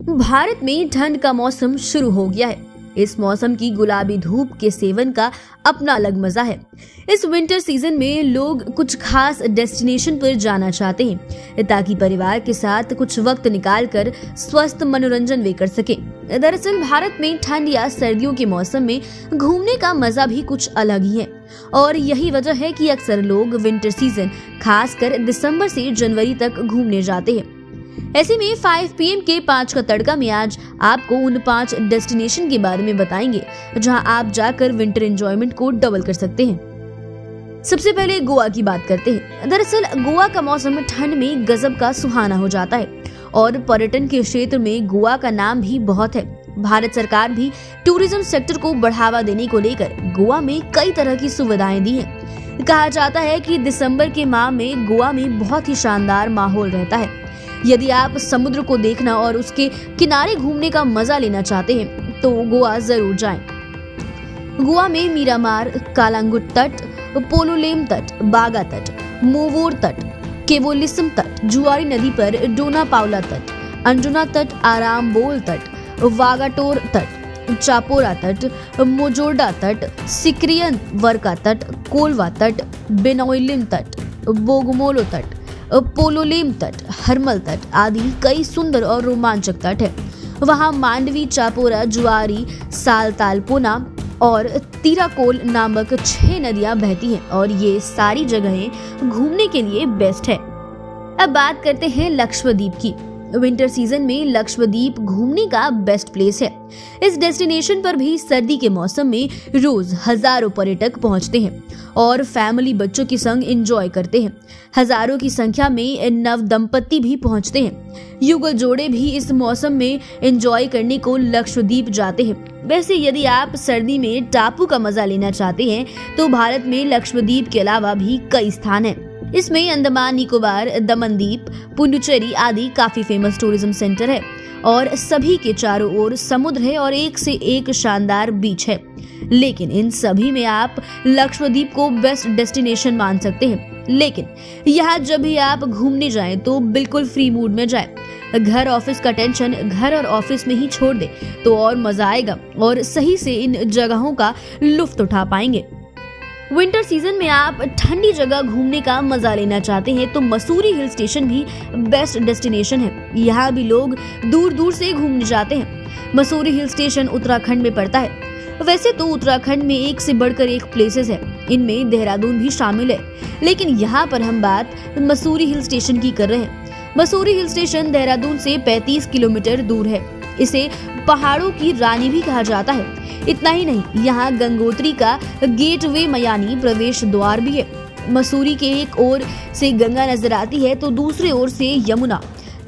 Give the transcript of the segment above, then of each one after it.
भारत में ठंड का मौसम शुरू हो गया है। इस मौसम की गुलाबी धूप के सेवन का अपना अलग मजा है। इस विंटर सीजन में लोग कुछ खास डेस्टिनेशन पर जाना चाहते हैं ताकि परिवार के साथ कुछ वक्त निकालकर स्वस्थ मनोरंजन वे कर सके। दरअसल भारत में ठंड या सर्दियों के मौसम में घूमने का मजा भी कुछ अलग ही है और यही वजह है कि अक्सर लोग विंटर सीजन खासकर दिसंबर से जनवरी तक घूमने जाते हैं। ऐसे में 5 PM के 5 का तड़का में आज आपको उन 5 डेस्टिनेशन के बारे में बताएंगे जहां आप जाकर विंटर एंजॉयमेंट को डबल कर सकते हैं। सबसे पहले गोवा की बात करते हैं। दरअसल गोवा का मौसम ठंड में गजब का सुहाना हो जाता है और पर्यटन के क्षेत्र में गोवा का नाम भी बहुत है। भारत सरकार भी टूरिज्म सेक्टर को बढ़ावा देने को लेकर गोवा में कई तरह की सुविधाएं दी है। कहा जाता है कि दिसंबर के माह में गोवा में बहुत ही शानदार माहौल रहता है। यदि आप समुद्र को देखना और उसके किनारे घूमने का मजा लेना चाहते हैं तो गोवा जरूर जाएं। गोवा में मीरामार, कालांगुट तट, पोलोलेम तट, बागा तट, मोवोर तट, केवोलिसम तट, जुआरी नदी पर डोना पावला तट, अंजुना तट, आरामबोल तट, वागाटोर तट, चापोरा तट, मोजोर्डा तट, सिक्रियन वर्का तट, कोलवा तट, बेनोइलिम तट, बोगमोलो तट, पोलोलेम तट, हरमल तट आदि कई सुंदर और रोमांचक तट है। वहां मांडवी, चापोरा, जुआरी, सालतालपोना और तीराकोल नामक 6 नदियां बहती हैं और ये सारी जगहें घूमने के लिए बेस्ट है। अब बात करते हैं लक्षद्वीप की। विंटर सीजन में लक्षद्वीप घूमने का बेस्ट प्लेस है। इस डेस्टिनेशन पर भी सर्दी के मौसम में रोज हजारों पर्यटक पहुंचते हैं और फैमिली बच्चों के संग एंजॉय करते हैं। हजारों की संख्या में नव दंपति भी पहुंचते हैं। युगल जोड़े भी इस मौसम में एंजॉय करने को लक्षद्वीप जाते हैं। वैसे यदि आप सर्दी में टापू का मजा लेना चाहते हैं तो भारत में लक्षद्वीप के अलावा भी कई स्थान हैं। इसमें अंडमान निकोबार, दमनदीप, पुडुचेरी आदि काफी फेमस टूरिज्म सेंटर है और सभी के चारों ओर समुद्र है और एक से एक शानदार बीच है। लेकिन इन सभी में आप लक्षद्वीप को बेस्ट डेस्टिनेशन मान सकते हैं। लेकिन यहाँ जब भी आप घूमने जाएं तो बिल्कुल फ्री मूड में जाएं। घर ऑफिस का टेंशन घर और ऑफिस में ही छोड़ दे तो और मजा आएगा और सही से इन जगहों का लुत्फ उठा पाएंगे। विंटर सीजन में आप ठंडी जगह घूमने का मजा लेना चाहते हैं तो मसूरी हिल स्टेशन भी बेस्ट डेस्टिनेशन है। यहाँ भी लोग दूर दूर से घूमने जाते हैं। मसूरी हिल स्टेशन उत्तराखंड में पड़ता है। वैसे तो उत्तराखंड में एक से बढ़कर एक प्लेसेस है, इनमें देहरादून भी शामिल है, लेकिन यहाँ पर हम बात मसूरी हिल स्टेशन की कर रहे हैं। मसूरी हिल स्टेशन देहरादून से 35 किलोमीटर दूर है। इसे पहाड़ों की रानी भी कहा जाता है। इतना ही नहीं, यहाँ गंगोत्री का गेटवे यानी प्रवेश द्वार भी है। मसूरी के एक ओर से गंगा नजर आती है तो दूसरी ओर से यमुना।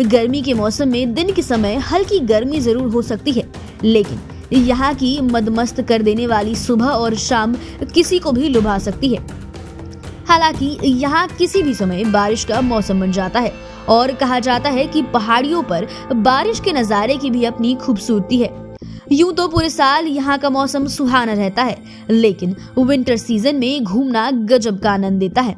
गर्मी के मौसम में दिन के समय हल्की गर्मी जरूर हो सकती है, लेकिन यहाँ की मदमस्त कर देने वाली सुबह और शाम किसी को भी लुभा सकती है। हालांकि यहाँ किसी भी समय बारिश का मौसम बन जाता है और कहा जाता है कि पहाड़ियों पर बारिश के नजारे की भी अपनी खूबसूरती है। यूं तो पूरे साल यहाँ का मौसम सुहाना रहता है, लेकिन विंटर सीजन में घूमना गजब का आनंद देता है।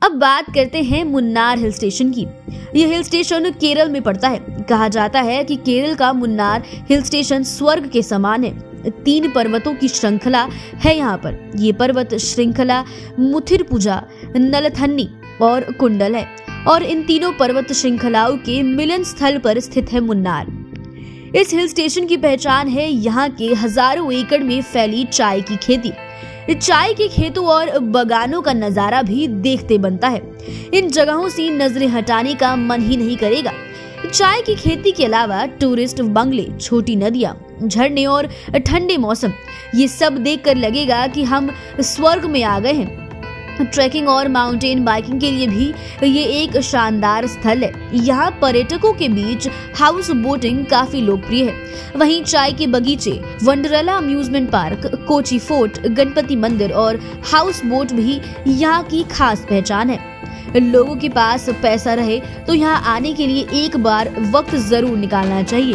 अब बात करते हैं मुन्नार हिल स्टेशन की। यह हिल स्टेशन केरल में पड़ता है। कहा जाता है कि केरल का मुन्नार हिल स्टेशन स्वर्ग के समान है। 3 पर्वतों की श्रृंखला है यहाँ पर। ये पर्वत श्रृंखला मुथिरपुजा, नलथन्नी और कुंडल है और इन तीनों पर्वत श्रृंखलाओं के मिलन स्थल पर स्थित है मुन्नार। इस हिल स्टेशन की पहचान है यहाँ के हजारों एकड़ में फैली चाय की खेती। चाय के खेतों और बगानों का नजारा भी देखते बनता है। इन जगहों से नजरें हटाने का मन ही नहीं करेगा। चाय की खेती के अलावा टूरिस्ट बंगले, छोटी नदियां, झरने और ठंडे मौसम, ये सब देखकर लगेगा कि हम स्वर्ग में आ गए हैं। ट्रैकिंग और माउंटेन बाइकिंग के लिए भी ये एक शानदार स्थल है। यहाँ पर्यटकों के बीच हाउस बोटिंग काफी लोकप्रिय है। वहीं चाय के बगीचे, Wonderla amusement park, Kochi fort, Ganpati मंदिर और हाउस बोट भी यहाँ की खास पहचान है। लोगों के पास पैसा रहे तो यहाँ आने के लिए एक बार वक्त जरूर निकालना चाहिए।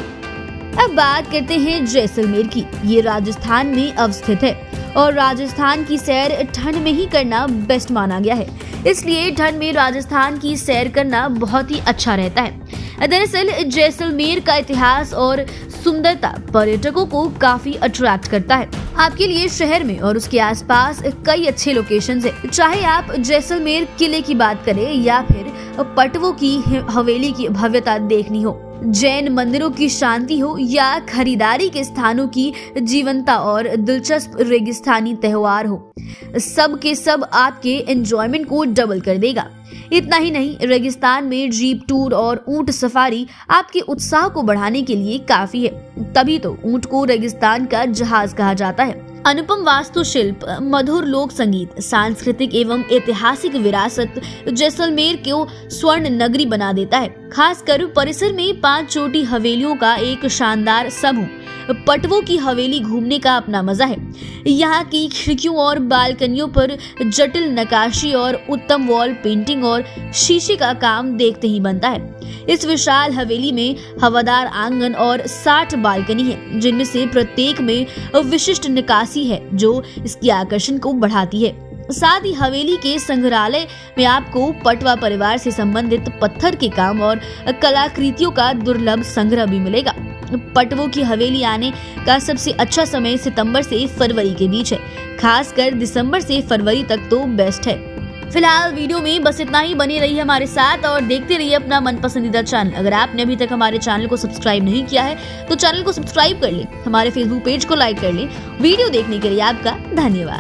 अब बात करते हैं जैसलमेर की। ये राजस्थान में अवस्थित है और राजस्थान की सैर ठंड में ही करना बेस्ट माना गया है। इसलिए ठंड में राजस्थान की सैर करना बहुत ही अच्छा रहता है। दरअसल जैसलमेर का इतिहास और सुंदरता पर्यटकों को काफी अट्रैक्ट करता है। आपके लिए शहर में और उसके आसपास कई अच्छे लोकेशंस हैं। चाहे आप जैसलमेर किले की बात करें या फिर पटवों की हवेली की भव्यता देखनी हो, जैन मंदिरों की शांति हो या खरीदारी के स्थानों की जीवंतता और दिलचस्प रेगिस्तानी त्योहार हो, सब के सब आपके एंजॉयमेंट को डबल कर देगा। इतना ही नहीं, रेगिस्तान में जीप टूर और ऊंट सफारी आपके उत्साह को बढ़ाने के लिए काफी है। तभी तो ऊंट को रेगिस्तान का जहाज कहा जाता है। अनुपम वास्तुशिल्प, मधुर लोक संगीत, सांस्कृतिक एवं ऐतिहासिक विरासत जैसलमेर को स्वर्ण नगरी बना देता है। खासकर परिसर में 5 छोटी हवेलियों का एक शानदार समूह। पटवों की हवेली घूमने का अपना मजा है। यहाँ की खिड़कियों और बालकनियों पर जटिल नक्काशी और उत्तम वॉल पेंटिंग और शीशे का काम देखते ही बनता है। इस विशाल हवेली में हवादार आंगन और 60 बालकनी है, जिनमें से प्रत्येक में विशिष्ट नक्काशी है जो इसकी आकर्षण को बढ़ाती है। साथ ही हवेली के संग्रहालय में आपको पटवा परिवार से संबंधित पत्थर के काम और कलाकृतियों का दुर्लभ संग्रह भी मिलेगा। पटवों की हवेली आने का सबसे अच्छा समय सितंबर से फरवरी के बीच है। खासकर दिसंबर से फरवरी तक तो बेस्ट है। फिलहाल वीडियो में बस इतना ही। बने रहिए हमारे साथ और देखते रहिए अपना मन पसंदीदा चैनल। अगर आपने अभी तक हमारे चैनल को सब्सक्राइब नहीं किया है तो चैनल को सब्सक्राइब कर लें, हमारे फेसबुक पेज को लाइक कर लें। वीडियो देखने के लिए आपका धन्यवाद।